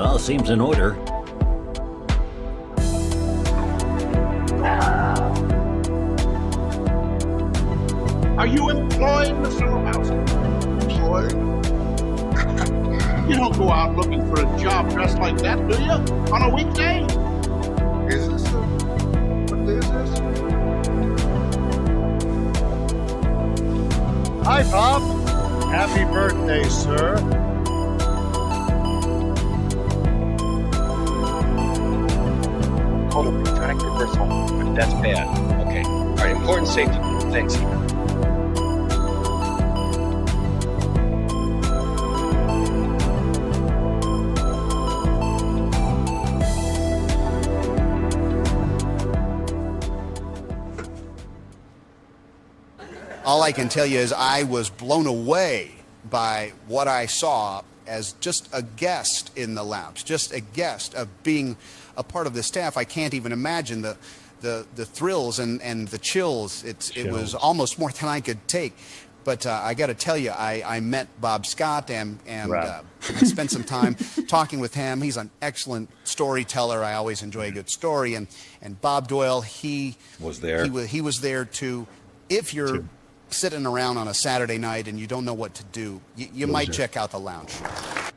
All seems in order. Are you employed, Mr. Lebowski? Employed? You don't go out looking for a job dressed like that, do you? On a weekday? Is this what day is this? Hi, Bob. Happy birthday, sir. Hold on, trying to get this home. That's bad. Okay. All right, important safety. Thanks. All I can tell you is I was blown away by what I saw as just a guest in the lounge, just a guest of being a part of the staff. I can't even imagine the thrills and the chills. It was almost more than I could take. But I got to tell you, I met Bob Scott and spent some time talking with him. He's an excellent storyteller. I always enjoy a good story. And Bob Doyle, he Was there. He was there too. If you're sitting around on a Saturday night and you don't know what to do, you might check out the lounge.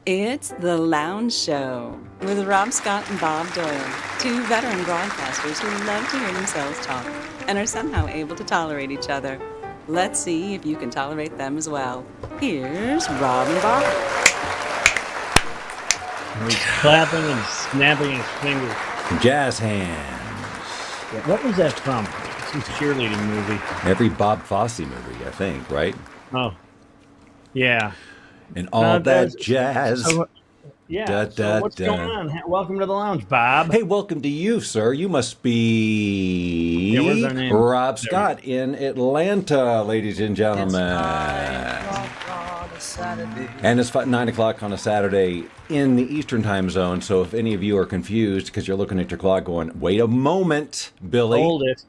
It's The Lounge Show with Rob Scott and Bob Doyle, two veteran broadcasters who love to hear themselves talk and are somehow able to tolerate each other. Let's see if you can tolerate them as well. Here's Rob and Bob. And he's clapping and snapping his fingers. Jazz hands. What was that from? Some cheerleading movie. Every Bob Fosse movie, I think, right? Oh, yeah. And all that jazz. Yeah. So what's going on? Welcome to the lounge, Bob. Hey, welcome to you, sir. You must be where's our name? Rob Scott in Atlanta, ladies and gentlemen. And it's 9 o'clock on a Saturday in the Eastern time zone. So if any of you are confused because you're looking at your clock going, wait a moment, Billy. Hold it.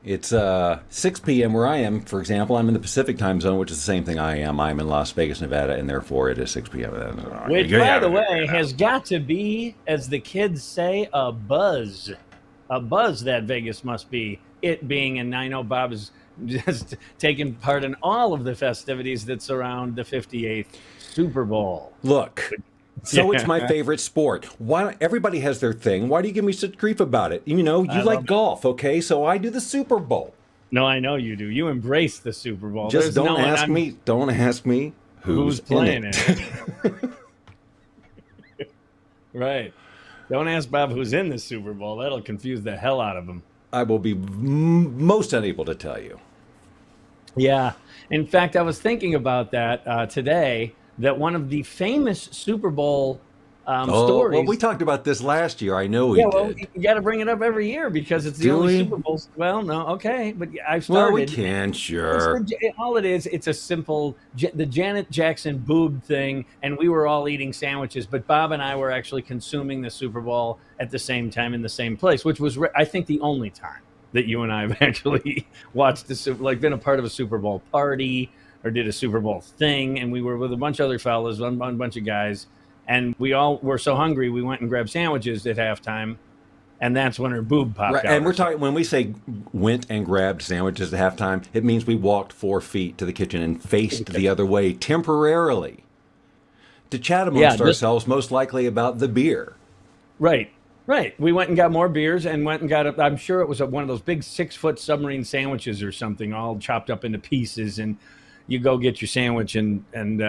It's 6 p.m. where I am. For example, I'm in the Pacific time zone, which is the same thing I am. I'm in Las Vegas, Nevada, and therefore it is 6 p.m. Which, by the way, has got to be, as the kids say, a buzz. A buzz that Vegas must be. It being, and I know Bob is just taking part in all of the festivities that surround the 58th Super Bowl. Look. So it's my favorite sport. Why? Everybody has their thing. Why do you give me such grief about it? You know, you like golf, okay? So I do the Super Bowl. No, I know you do. You embrace the Super Bowl. Just don't ask me. Don't ask me who's playing in it. Right. Don't ask Bob who's in the Super Bowl. That'll confuse the hell out of him. I will be most unable to tell you. Yeah. In fact, I was thinking about that today. That one of the famous Super Bowl stories. Well, we talked about this last year. I know we did. Well, you got to bring it up every year because it's the only Super Bowl. Well, no, okay, but I started. Well, we can, sure. All it is, it's a simple, the Janet Jackson boob thing, and we were all eating sandwiches, but Bob and I were actually consuming the Super Bowl at the same time in the same place, which was, I think, the only time that you and I have actually watched been a part of a Super Bowl party. Or did a Super Bowl thing, and we were with a bunch of other fellas, a bunch of guys, and we all were so hungry we went and grabbed sandwiches at halftime, and that's when her boob popped out. And we're talking, when we say went and grabbed sandwiches at halftime, it means we walked 4 feet to the kitchen and faced the other way temporarily to chat amongst ourselves, most likely about the beer. Right. We went and got more beers and went and got I'm sure it was one of those big 6-foot submarine sandwiches or something, all chopped up into pieces, and you go get your sandwich and then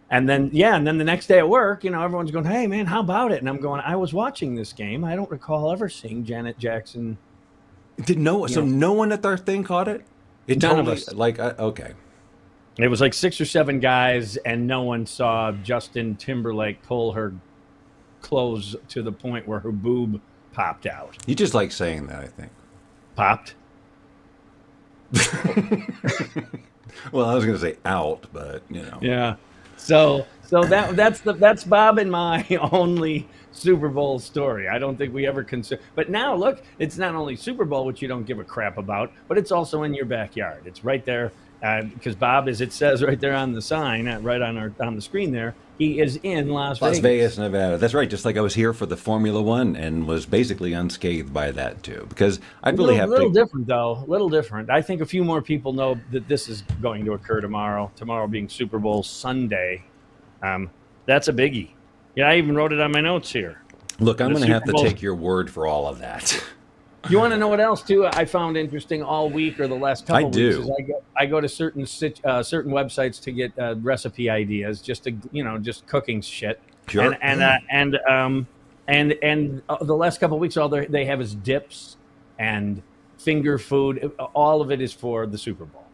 the next day at work, everyone's going, hey man, how about it? And I'm going, I was watching this game. I don't recall ever seeing Janet Jackson. No one at our thing caught it? None of us. Okay. It was like 6 or 7 guys, and no one saw Justin Timberlake pull her clothes to the point where her boob popped out. You just like saying that, I think. Popped? Well, I was going to say out, but Yeah. So that's Bob and my only Super Bowl story. I don't think we ever consider. But now look, it's not only Super Bowl, which you don't give a crap about, but it's also in your backyard. It's right there because Bob, as it says right there on the sign, right on the screen there, he is in Las Vegas, Nevada. That's right. Just like I was here for the Formula One and was basically unscathed by that too. Because I'd really have a little different though. A little different. I think a few more people know that this is going to occur tomorrow. Tomorrow being Super Bowl Sunday. That's a biggie. Yeah, I even wrote it on my notes here. Look, I'm going to have to take your word for all of that. You want to know what else too? I found interesting all week or the last couple weeks. Is I go to certain websites to get recipe ideas, just to just cooking shit. Sure. And the last couple of weeks, all they have is dips and finger food. All of it is for the Super Bowl.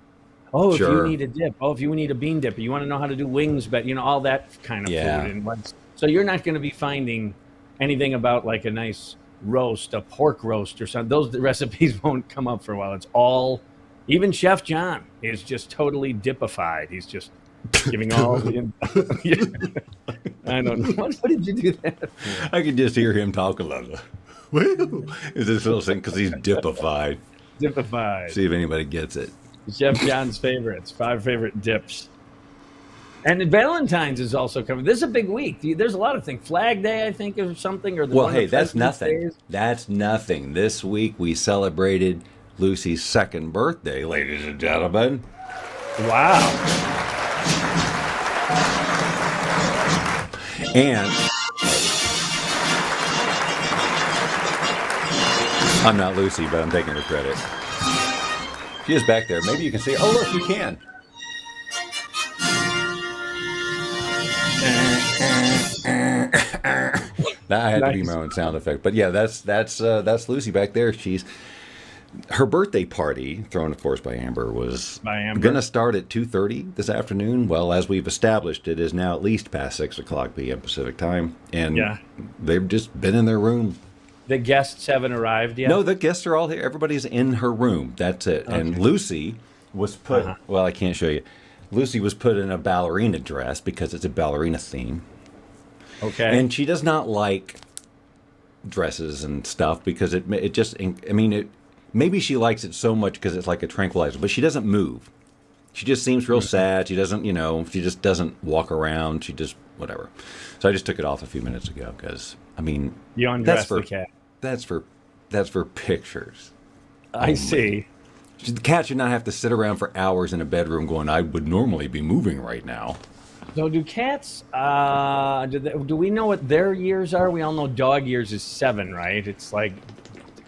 Oh, if you need a dip. Oh, if you need a bean dip. You want to know how to do wings, but all that kind of food. And so you're not going to be finding anything about like a nice roast, a pork roast or something. Those recipes won't come up for a while. It's all, even Chef John is just totally dipified. He's just giving all the I don't know. What did you do that for? I could just hear him talk a lot. Is this little thing because he's dipified? Dipified. See if anybody gets it. Chef John's favorites, 5 favorite dips. And Valentine's is also coming. This is a big week. There's a lot of things. Flag Day, I think, or something. Or that's nothing. Days. That's nothing. This week we celebrated Lucy's 2nd birthday, ladies and gentlemen. Wow. And I'm not Lucy, but I'm taking her credit. She is back there. Maybe you can see her. Oh, look, you can. That had to be my own sound effect, but yeah, that's Lucy back there. Her birthday party, thrown of course by Amber, was going to start at 2:30 this afternoon. Well, as we've established, it is now at least past 6:00 p.m. Pacific time, and they've just been in their room. The guests haven't arrived yet? No, the guests are all here. Everybody's in her room. That's it. Okay. And Lucy was put. Well, I can't show you. Lucy was put in a ballerina dress because it's a ballerina theme. Okay. And she does not like dresses and stuff because it just, I mean, maybe she likes it so much because it's like a tranquilizer, but she doesn't move. She just seems real sad. She doesn't, she just doesn't walk around. She just, whatever. So I just took it off a few minutes ago because, I mean, you undressed the cat. That's for pictures. I see. The cat should not have to sit around for hours in a bedroom going, I would normally be moving right now. So do cats, do we know what their years are? We all know dog years is 7, right? It's like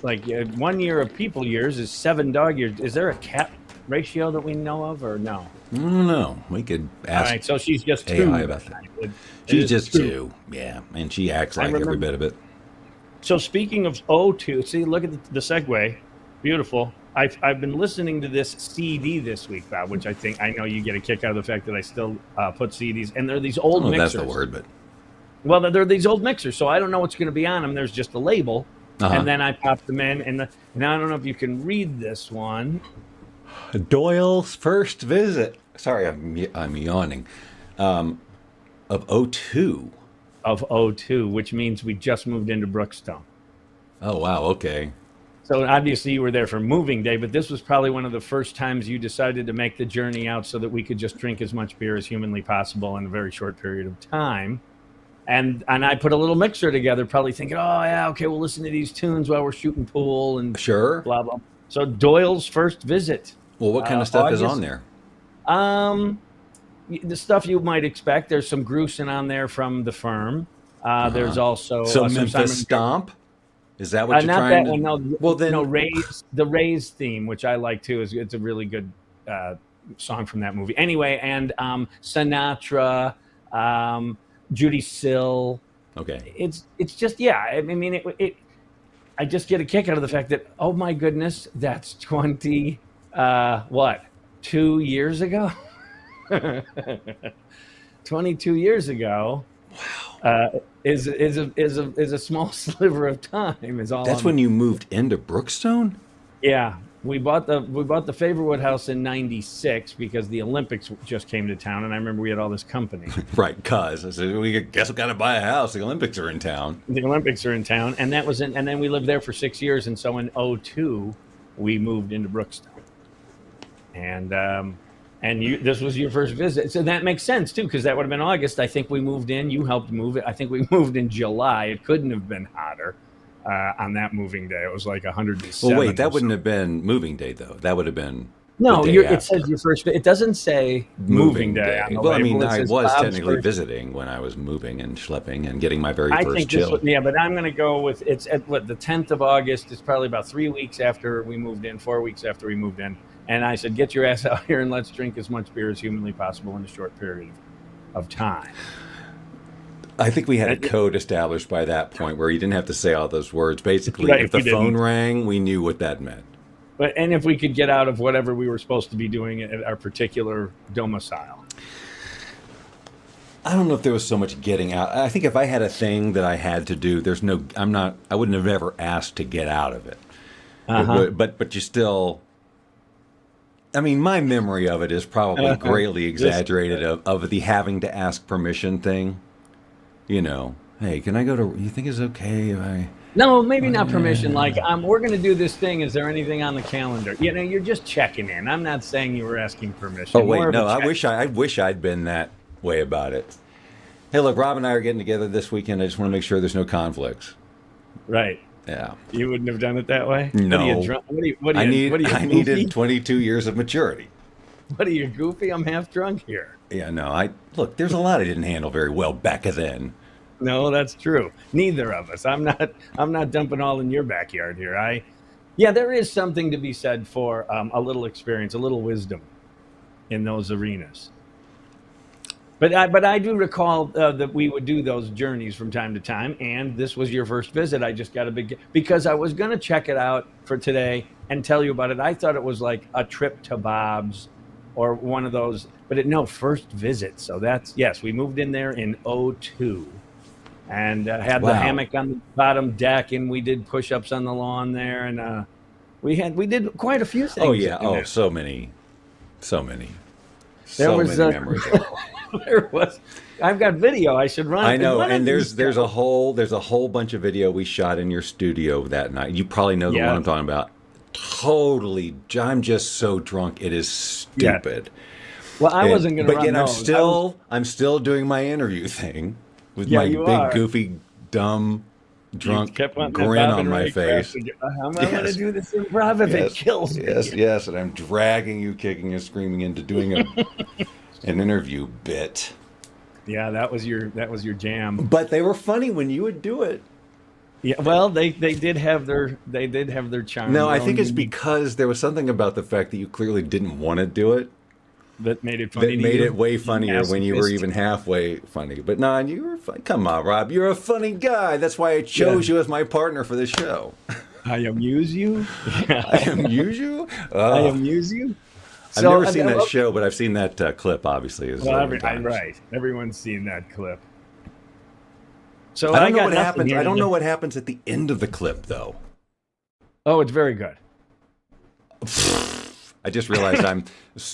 1 year of people years is 7 dog years. Is there a cat ratio that we know of or no? I don't know. We could ask. All right, so she's just AI 2. about that. She's just 2. Yeah, and she acts like every bit of it. So speaking of O2, see, look at the segue. Beautiful. I've been listening to this CD this week, Bob, which I know you get a kick out of the fact that I still put CDs, and they're these old mixers. That's the word, but well, they're these old mixers, so I don't know what's going to be on them. There's just a label, and then I pop them in, and now I don't know if you can read this one. Doyle's first visit. Sorry, I'm yawning. Of 02. Of 02, which means we just moved into Brookstone. Oh wow, okay. So obviously you were there for moving day, but this was probably one of the first times you decided to make the journey out so that we could just drink as much beer as humanly possible in a very short period of time. And I put a little mixer together, probably thinking, oh yeah, okay, we'll listen to these tunes while we're shooting pool and blah blah. So Doyle's first visit. Well, what kind of stuff is on there? The stuff you might expect. There's some Grusin on there from the firm. There's also some Memphis Stomp. Is that what you're trying to? No, well, then the Rays theme, which I like too, it's a really good song from that movie. Anyway, and Sinatra, Judy Sill. Okay. It's just I mean I just get a kick out of the fact that oh my goodness, that's 2 years ago. 22 years ago. Wow. Is a small sliver of time. Is all. That's when you moved into Brookstone? Yeah, we bought the Favorwood house in '96 because the Olympics just came to town, and I remember we had all this company. Right, cause I said we guess we got to buy a house. The Olympics are in town. The Olympics are in town, and that was and then we lived there for 6 years, and so in 02 we moved into Brookstone, and And this was your first visit. So that makes sense, too, because that would have been August. I think we moved in. You helped move it. I think we moved in July. It couldn't have been hotter on that moving day. It was like 107. Well, wait, that wouldn't have been moving day, though. That would have been no. the day It says after. your first. It doesn't say moving day. On the Well, I label. mean, It I says was Bob's technically first. visiting when I was moving and schlepping and getting my very I first think chill. yeah, but I'm going to go with it's at the 10th of August. It's probably about 3 weeks after we moved in, 4 weeks after we moved in. And I said, get your ass out here and let's drink as much beer as humanly possible in a short period of time. I think we had a code established by that point where you didn't have to say all those words. Basically, Right, if the we phone didn't. rang, we knew what that meant. And if we could get out of whatever we were supposed to be doing at our particular domicile. I don't know if there was so much getting out. I think if I had a thing that I had to do, I wouldn't have ever asked to get out of it. But you still, I mean, my memory of it is probably greatly exaggerated of the having to ask permission thing. You know, hey, can I go to, you think it's okay if I... No, maybe not permission. Like, we're going to do this thing. Is there anything on the calendar? You know, you're just checking in. I'm not saying you were asking permission. Oh, wait, More of no, a check. I wish I'd been that way about it. Hey, look, Rob and I are getting together this weekend. I just want to make sure there's no conflicts. Right. Yeah. You wouldn't have done it that way? No. What are you drunk? I goofy? needed 22 years of maturity. What are you, goofy? I'm half drunk here. Yeah, no, look, there's a lot I didn't handle very well back then. No, that's true. Neither of us. I'm not dumping all in your backyard here. Yeah, there is something to be said for a little experience, a little wisdom in those arenas. But I do recall that we would do those journeys from time to time, and this was your first visit. I just got a big, because I was going to check it out for today and tell you about it. I thought it was like a trip to Bob's or one of those, but no, first visit. So yes, we moved in there in 2002. And had the hammock on the bottom deck, and we did push-ups on the lawn there, and we did quite a few things. Oh yeah, so many There was memories. there was. I've got video. I should run. I know, and there's a whole bunch of video we shot in your studio that night. You probably know the one I'm talking about. Totally, I'm just so drunk. It is stupid. Yeah. Well, I wasn't going to run those. I'm still doing my interview thing. With my big, goofy, dumb, drunk grin on my face. I'm going to do this improv if it kills me. Yes, and I'm dragging you, kicking and screaming into doing an interview bit. Yeah, that was your jam. But they were funny when you would do it. Yeah, well, they did have their charm. No, I think it's because there was something about the fact that you clearly didn't want to do it. That made it funny. That made it way funnier when you were even halfway funny. But no, you were funny. Come on, Rob. You're a funny guy. That's why I chose you as my partner for this show. I amuse you? I amuse you? I amuse you? I've never seen that show, but I've seen that clip, obviously. Right. Everyone's seen that clip. So I don't know what happens. I don't know what happens at the end of the clip, though. Oh, it's very good. I just realized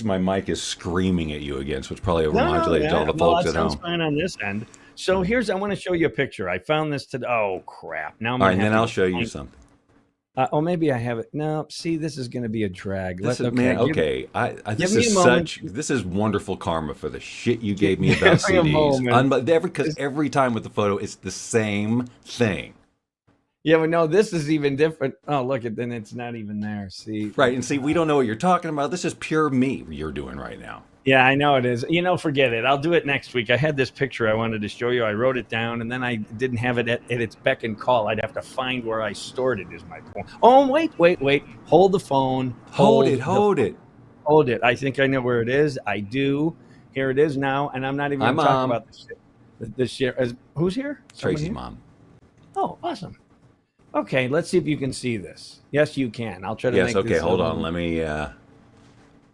my mic is screaming at you again, so it's probably overmodulated to all the folks at home. Sounds fine on this end. So I want to show you a picture. I found this today. Oh crap! Now all right, and then I'll show you something. Maybe I have it. No, see, this is going to be a drag. This is wonderful karma for the shit you gave me about CDs. Because every time with the photo, it's the same thing. Yeah, but no, this is even different. Oh, look, then it's not even there. See, right, and see, we don't know what you're talking about. This is pure me you're doing right now. Yeah, I know it is. Forget it. I'll do it next week. I had this picture I wanted to show you. I wrote it down, and then I didn't have it at its beck and call. I'd have to find where I stored it. Is my point. Oh, wait. Hold the phone. Hold it. I think I know where it is. I do. Here it is now, and I'm not even talking about this shit. This shit. Who's here? Tracy's mom. Oh, awesome. Okay, let's see if you can see this. Yes, you can. I'll try to make this. Yes, okay, hold on. Let me,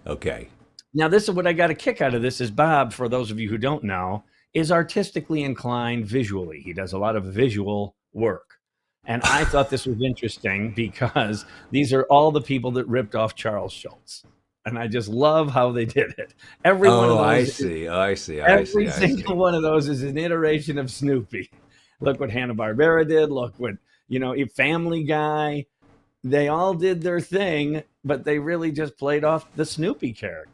okay. Now, this is what I got a kick out of this is Bob, for those of you who don't know, is artistically inclined visually. He does a lot of visual work. And I thought this was interesting because these are all the people that ripped off Charles Schultz. And I just love how they did it. Every one of those. I see. Every single one of those is an iteration of Snoopy. Look what Hanna-Barbera did. Look what, Family Guy. They all did their thing, but they really just played off the Snoopy character.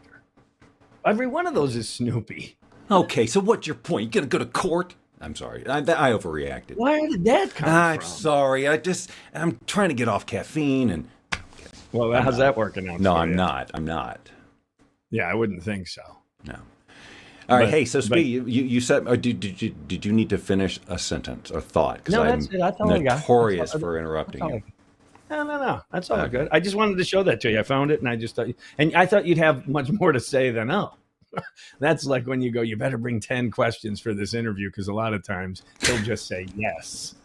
Every one of those is Snoopy. Okay, so what's your point? You gonna go to court? I'm sorry, I overreacted. Where did that come from? I'm sorry. I'm trying to get off caffeine and. Well, how's that working out? No, for I'm you? not. I'm not. Yeah, I wouldn't think so. No. All right. Hey, so Speed, you said, did you need to finish a sentence or thought? Because No, I'm that's it. That's all I got. notorious for interrupting you. No. That's all good. I just wanted to show that to you. I found it, and I thought you'd have much more to say than That's like when you go, you better bring 10 questions for this interview, because a lot of times he'll just say yes.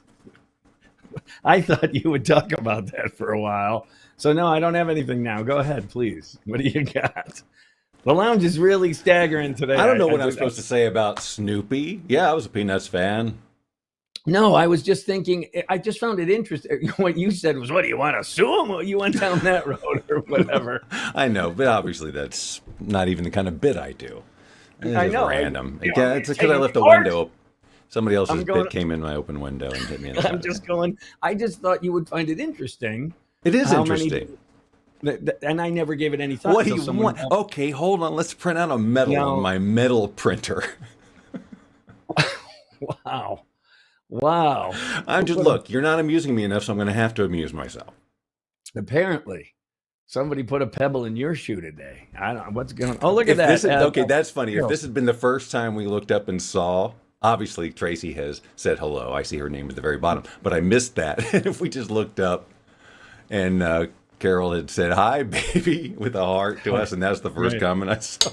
I thought you would talk about that for a while. So no, I don't have anything now. Go ahead, please. What do you got? The lounge is really staggering today. I don't know what I'm supposed to say about Snoopy. Yeah, I was a Peanuts fan. No, I was just thinking, I just found it interesting. What you said was, what, do you want to sue him? Or you went down that road or whatever. I know, but obviously that's not even the kind of bit I do. It's I know. random. You know, It's because I left a court. window. Somebody else's bit came in my open window and hit me in the I'm just going, I just thought you would find it interesting. It is interesting. And I never gave it any thought. What do you want? Okay, hold on. Let's print out a medal on my metal printer. Wow. Look, you're not amusing me enough, so I'm going to have to amuse myself. Apparently, somebody put a pebble in your shoe today. I don't know what's going on. Oh, look at that. Okay, that's funny. If this had been the first time we looked up and saw, obviously Tracy has said hello. I see her name at the very bottom, but I missed that. If we just looked up and Carol had said, hi, baby, with a heart to us, and that's the first comment I saw.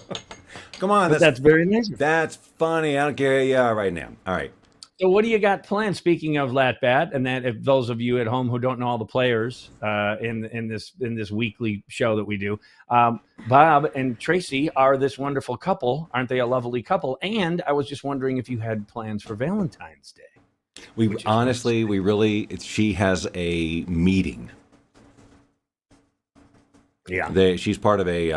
Come on. That's very nice. That's funny. I don't care. Yeah, right now. All right. So what do you got planned? Speaking of Lat Bat, and that if those of you at home who don't know all the players in this weekly show that we do, Bob and Tracy are this wonderful couple, aren't they? A lovely couple. And I was just wondering if you had plans for Valentine's Day. She has a meeting. Yeah, she's part of a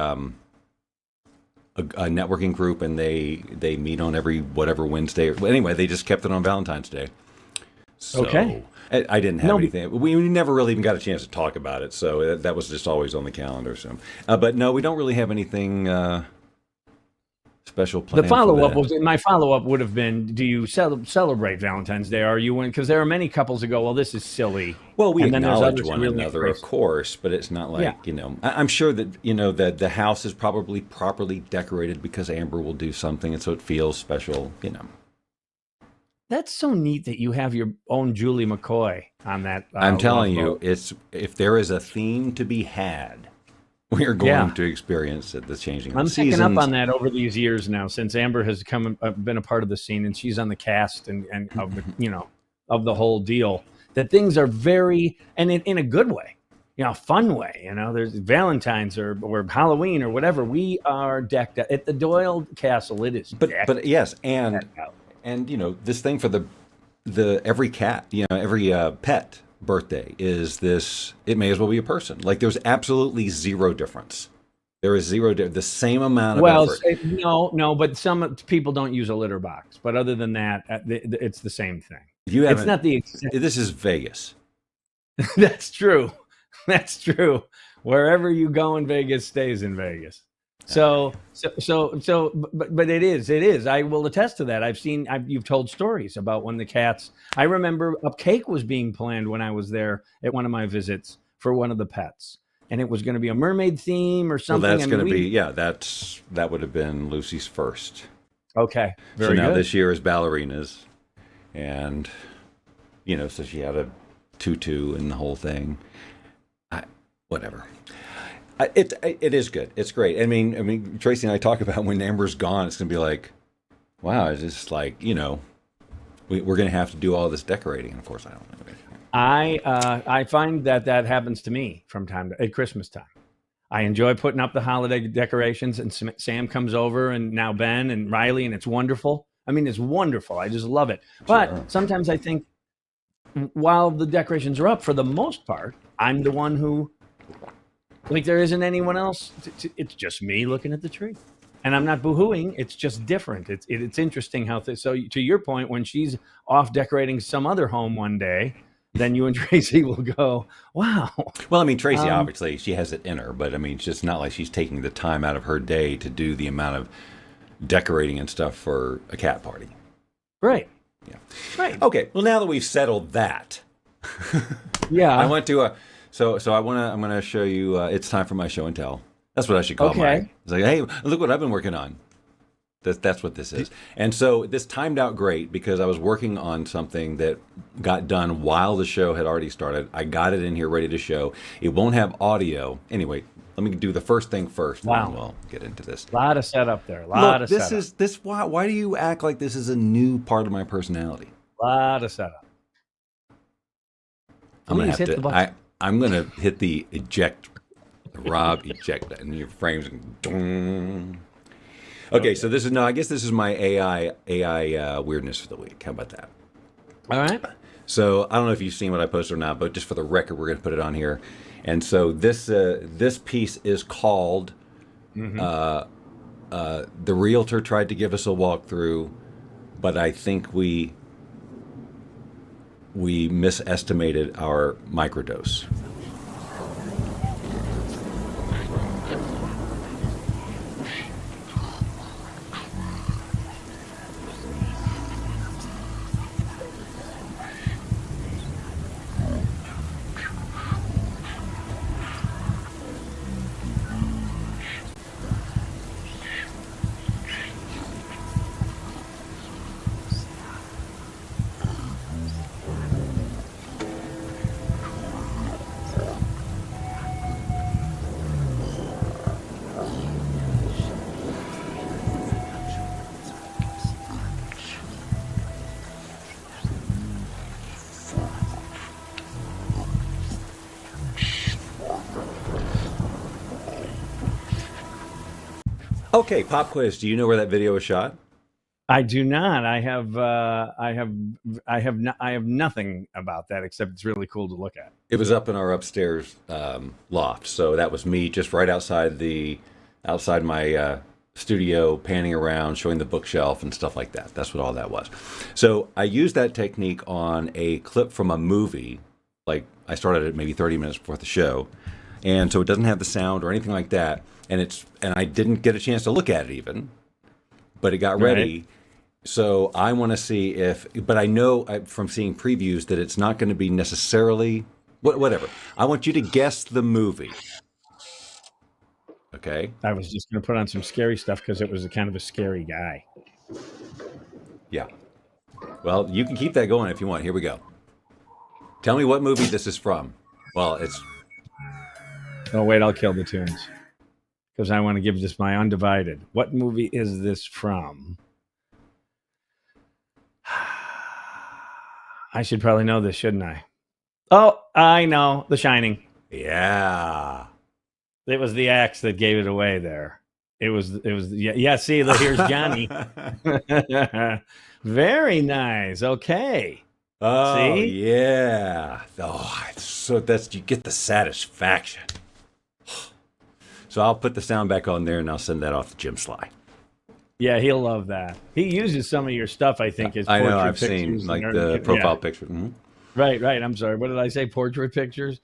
networking group, and they meet on every whatever Wednesday. Anyway, they just kept it on Valentine's Day. So okay. I didn't have anything. We never really even got a chance to talk about it, so that was just always on the calendar. So, but no, we don't really have anything special planned. My follow-up would have been, do you celebrate Valentine's Day? Are you because there are many couples that go, well, this is silly. Well, we acknowledge one another, of course, but it's not like, I'm sure that, that the house is probably properly decorated because Amber will do something, and so it feels special, That's so neat that you have your own Julie McCoy on that. I'm telling you, if there is a theme to be had, we are going to experience the changing of seasons. I'm picking up on that over these years now, since Amber has been a part of the scene, and she's on the cast and of the of the whole deal. That things are very, and in a good way, a fun way. There's Valentine's or Halloween or whatever. We are decked out at the Doyle Castle. It is, but yes, and this thing for the every cat, every pet birthday is this. It may as well be a person. Like, there's absolutely zero difference. There is the same amount of effort. No, but some people don't use a litter box. But other than that, it's the same thing. It's not the. This is Vegas. That's true. That's true. Wherever you go in Vegas stays in Vegas. But it is. I will attest to that. You've told stories about when the cats. I remember a cake was being planned when I was there at one of my visits for one of the pets, and it was going to be a mermaid theme or something. Well, that's going to be that would have been Lucy's first. Okay, so now this year is ballerinas, and so she had a tutu and the whole thing. Whatever. It is good. It's great. I mean, Tracy and I talk about when Amber's gone, it's going to be like, wow, it's just like, we're going to have to do all this decorating. And of course, I don't know. I find that happens to me from at Christmas time. I enjoy putting up the holiday decorations, and Sam comes over, and now Ben and Riley, and it's wonderful. I mean, it's wonderful. I just love it. But sometimes I think while the decorations are up, for the most part, I'm the one who, there isn't anyone else. It's just me looking at the tree. And I'm not boo-hooing. It's just different. It's interesting how so to your point, when she's off decorating some other home one day, then you and Tracy will go, wow. Well, I mean, Tracy, obviously, she has it in her, but I mean, it's just not like she's taking the time out of her day to do the amount of decorating and stuff for a cat party. Right. Yeah. Right. Okay. Well, now that we've settled that, yeah, I went to a. So I'm gonna show you. It's time for my show and tell. That's what I should call mine. It's like, hey, look what I've been working on. That's what this is. And so this timed out great because I was working on something that got done while the show had already started. I got it in here ready to show. It won't have audio. Anyway, let me do the first thing first. Wow. And we'll get into this. A lot of setup there. Look, this is this. Why do you act like this is a new part of my personality? A lot of setup. I'm gonna have to. I'm gonna hit the eject, Rob eject, and your frames. Okay, so this is I guess this is my AI weirdness for the week. How about that? All right. So I don't know if you've seen what I posted or not, but just for the record, we're going to put it on here. And so this piece is called "The Realtor Tried to Give Us a Walkthrough, but I think we misestimated our microdose." Okay, pop quiz. Do you know where that video was shot? I do not. I have nothing about that except it's really cool to look at. It was up in our upstairs loft, so that was me just right outside my studio, panning around, showing the bookshelf and stuff like that. That's what all that was. So I used that technique on a clip from a movie. Like I started it maybe 30 minutes before the show, and so it doesn't have the sound or anything like that. And I didn't get a chance to look at it even, but it got ready. Right. So I want to see but I know from seeing previews that it's not going to be necessarily, whatever. I want you to guess the movie. Okay. I was just going to put on some scary stuff because it was a kind of a scary guy. Yeah. Well, you can keep that going if you want. Here we go. Tell me what movie this is from. Well, it's. Oh, wait, I'll kill the tunes. Because I want to give this my undivided. What movie is this from? I should probably know this, shouldn't I? Oh, I know. The Shining. Yeah. It was the axe that gave it away there. It was. Yeah. See, here's Johnny. Very nice. Okay. Oh, see? Yeah. Oh, you get the satisfaction. So I'll put the sound back on there and I'll send that off to Jim Sly. Yeah, he'll love that. He uses some of your stuff, I think, as I portrait know, I've pictures. seen like the profile picture. Mm-hmm. Right. I'm sorry. What did I say? Portrait pictures?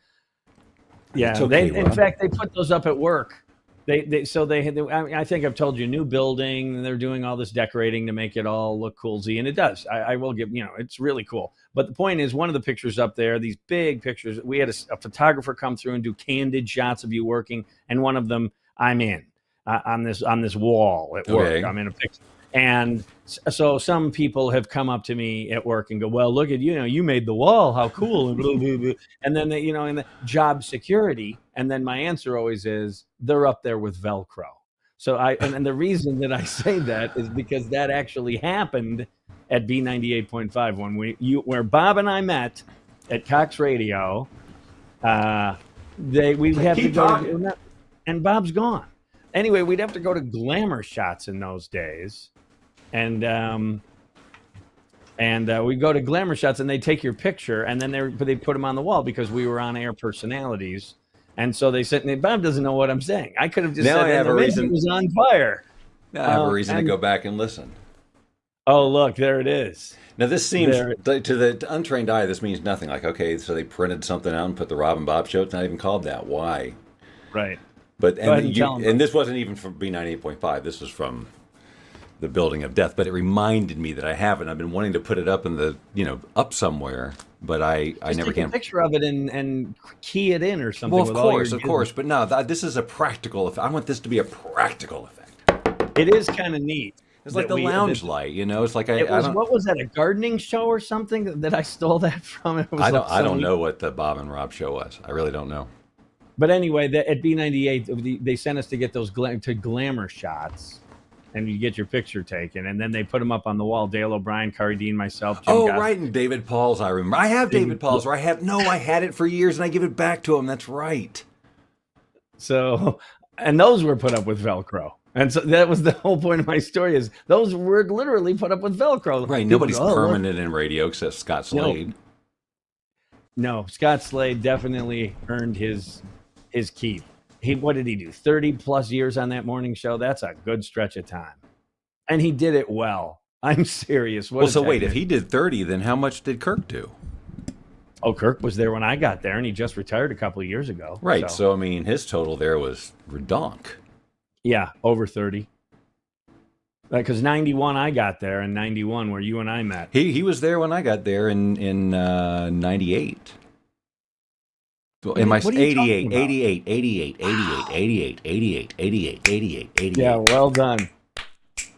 Yeah. Okay, in fact, they put those up at work. I think I've told you, new building, and they're doing all this decorating to make it all look coolsy, and it does. I will give, it's really cool. But the point is, one of the pictures up there, these big pictures, we had a photographer come through and do candid shots of you working, and one of them I'm in on this wall at work. Okay. I'm in a picture. And so some people have come up to me at work and go, well, look at, you made the wall. How cool. And blah, blah, blah. And then, in the job security. And then my answer always is they're up there with Velcro. So and the reason that I say that is because that actually happened at B98.5 when where Bob and I met at Cox Radio. We'd have to go, and Bob's gone. Anyway, we'd have to go to glamour shots in those days. And we go to glamour shots, and they take your picture, and then they put them on the wall because we were on-air personalities, and so they said, and Bob doesn't know what I'm saying. I could have just said, I have a reason. It was on fire. Now I have a reason to go back and listen. Oh, look, there it is. Now this seems to the untrained eye, this means nothing. Like, okay, so they printed something out and put the Rob and Bob Show. It's not even called that. Why? Right. But and this wasn't even from B98.5. This was from the Building of Death. But it reminded me that I haven't. I've been wanting to put it up in the up somewhere, but I never can. Take a picture of it and key it in or something. Well, of course. But no, this is a practical effect. I want this to be a practical effect. It is kind of neat. It's like the lounge light, It's like what was that? A gardening show or something that I stole that from? It was I don't know what the Bob and Rob show was. I really don't know. But anyway, at B98, they sent us to get those glamour shots, and you get your picture taken, and then they put them up on the wall. Dale O'Brien, Carrie Dean, myself, Jim Goss. Right, and David Paul's. I remember. I have David Paul's. I had it for years, and I give it back to him. That's right. So, and those were put up with Velcro. And so that was the whole point of my story is those were literally put up with Velcro. Right. Nobody's permanent in radio except Scott Slade. No, Scott Slade definitely earned his keep. What did he do? 30 plus years on that morning show. That's a good stretch of time. And he did it well. I'm serious. If he did 30, then how much did Kirk do? Oh, Kirk was there when I got there, and he just retired a couple of years ago. Right. So I mean, his total there was redonk. Yeah, over 30. Because 91 I got there, and 91 where you and I met. He was there when I got there in 98. Well, in my 88. Yeah, well done.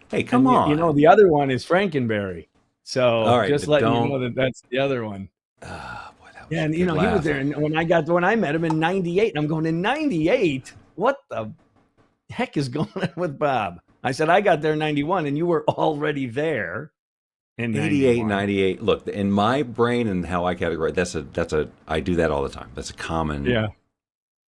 Hey, come on. You know, the other one is Frankenberry. So all right, just letting you know that's the other one. Boy, that was and he was there and when I met him in 98, and I'm going, in 98? What the heck is going on with Bob? I said, I got there in 91 and you were already there in 88, 98. Look, in my brain and how I categorize, I do that all the time. That's a common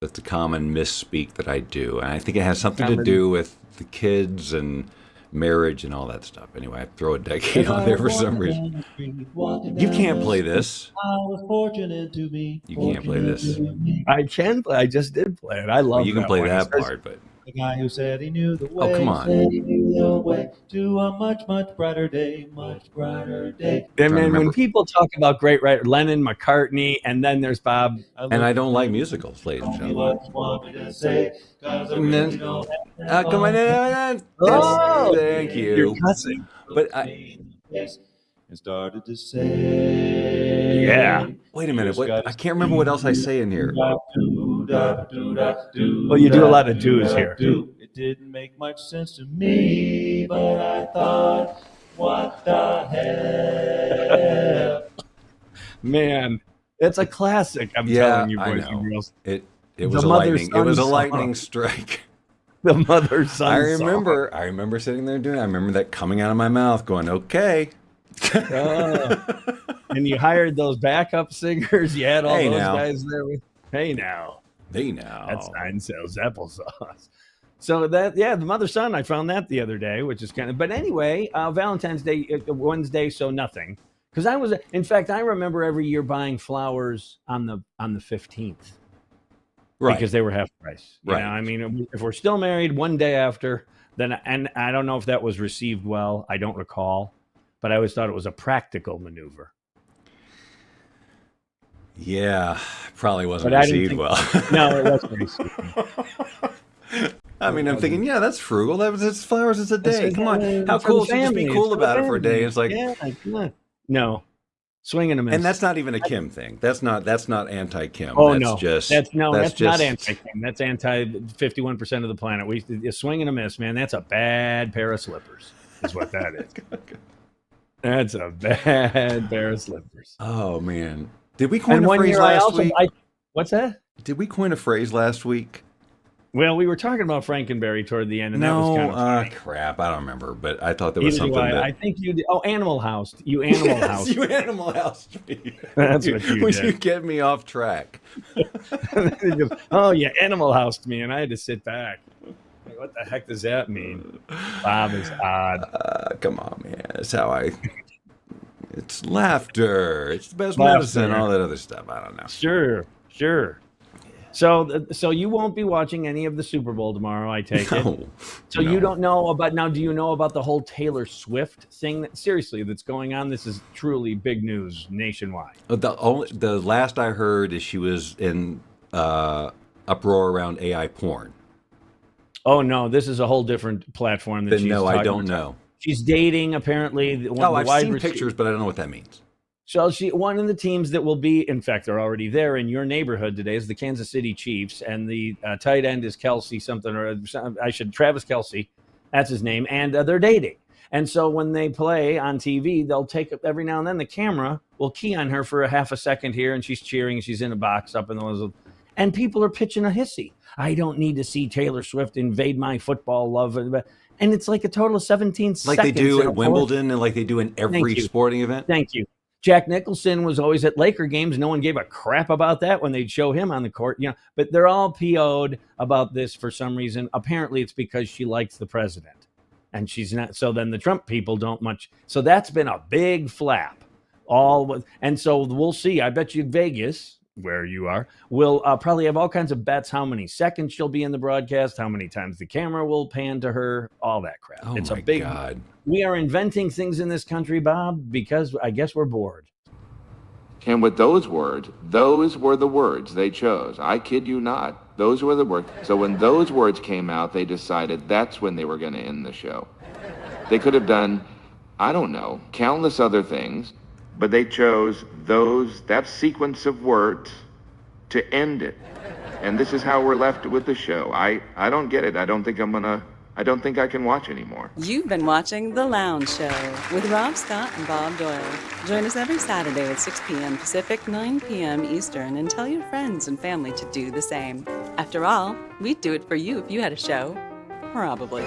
misspeak that I do. And I think it has something to do with the kids and marriage and all that stuff. Anyway, I throw a decade on there for some reason. You can't play this. I was fortunate to be. You can't play this. I can play. I just did play it. I love you can play that part, but the guy who said he knew the way. Oh, come on. Said he knew the way to a much, much brighter day. Much brighter day. And then when people talk about great writers, Lennon, McCartney, and then there's Bob. And I don't like musicals, ladies and gentlemen. Come on. Oh, thank you. You're cussing. But and started to say, yeah. Wait a minute. I can't remember what else I say in here. Well, you do a lot of do's here. It didn't make much sense to me, but I thought, what the hell? Man, it's a classic. I'm telling you, boys and girls. It was a lightning. It was a lightning strike. The mother-son I remember sitting there doing it. I remember that coming out of my mouth going, okay. And you hired those backup singers. You had all those guys there with, hey now. That's 9 Sales applesauce. So the mother-son, I found that the other day, which is kind of, but anyway, Valentine's Day, Wednesday, so nothing. Because in fact, I remember every year buying flowers on the 15th. Right. Because they were half price. You know, I mean, if we're still married one day after, then, and I don't know if that was received well. I don't recall. But I always thought it was a practical maneuver. Yeah, probably wasn't received well. No, it wasn't received. I mean, I'm thinking, that's frugal. It's flowers. It's a day. Come on, how cool should you just be cool about it for a day? It's like, no, swing and a miss. And that's not even a Kim thing. That's not anti-Kim. Oh, that's that's not anti-Kim. That's anti 51% of the planet. A swing and a miss, man. That's a bad pair of slippers. Is what that is. That's a bad pair of slippers. Oh man. Did we coin a phrase last week? What's that? Did we coin a phrase last week? Well, we were talking about Frankenberry toward the end, and that was kind of funny. Crap. I don't remember, but I thought there was something that... I think you did. Oh, Animal House. You Animal House. You Animal House me. That's what you did. You get me off track. Oh, you Animal Housed me, and I had to sit back. What the heck does that mean? Bob is odd. Come on, man. That's how It's laughter. It's the best medicine. All that other stuff. I don't know. Sure. So you won't be watching any of the Super Bowl tomorrow, I take it. So you don't know about now. Do you know about the whole Taylor Swift thing? Seriously, that's going on. This is truly big news nationwide. The last I heard is she was in uproar around AI porn. Oh no, this is a whole different platform. That she's no, I don't about. know. She's dating apparently. I've seen pictures, but I don't know what that means. So one of the teams that will be, in fact, they're already there in your neighborhood today is the Kansas City Chiefs, and the tight end is Travis Kelce, that's his name, and they're dating. And so when they play on TV, they'll take every now and then the camera will key on her for a half a second here, and she's cheering, and she's in a box up in those, and people are pitching a hissy. I don't need to see Taylor Swift invade my football love, and it's like a total of 17 seconds. Like they do at Wimbledon, and like they do in every sporting event. Thank you. Jack Nicholson was always at Laker games. No one gave a crap about that when they'd show him on the court, but they're all PO'd about this for some reason. Apparently it's because she likes the president and she's not. So then the Trump people don't much. So that's been a big flap and so we'll see. I bet you Vegas, where you are, will probably have all kinds of bets, how many seconds she'll be in the broadcast, how many times the camera will pan to her, all that crap. Oh, it's my a big God. We are inventing things in this country, Bob, because I guess we're bored. And with those words, those were the words they chose. I kid you not. Those were the words. So when those words came out, they decided that's when they were going to end the show. They could have done, I don't know, countless other things, but they chose that sequence of words to end it. And this is how we're left with the show. I don't get it. I don't think I can watch anymore. You've been watching The Lounge Show with Rob Scott and Bob Doyle. Join us every Saturday at 6 p.m. Pacific, 9 p.m. Eastern, and tell your friends and family to do the same. After all, we'd do it for you if you had a show. Probably.